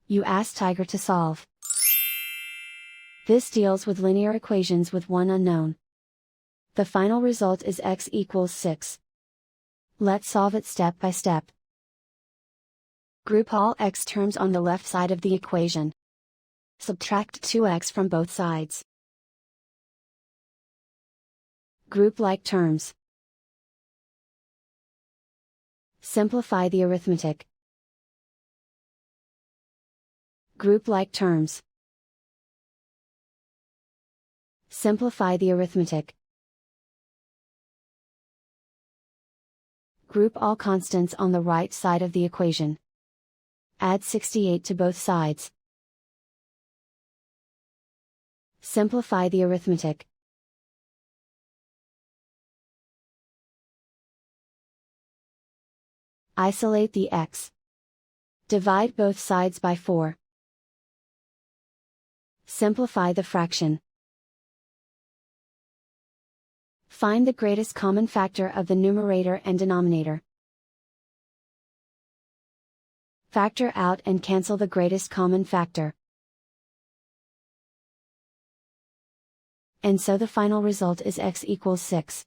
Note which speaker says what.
Speaker 1: You ask Tiger to solve. This deals with linear equations with one unknown. The final result is x equals 6. Let's solve it step by step. Group all x terms on the left side of the equation. Subtract 2x from both sides. Group like terms. Simplify the arithmetic. Group like terms. Simplify the arithmetic. Group all constants on the right side of the equation. Add 68 to both sides. Simplify the arithmetic. Isolate the x. Divide both sides by 4. Simplify the fraction. Find the greatest common factor of the numerator and denominator. Factor out and cancel the greatest common factor. And so the final result is x equals 6.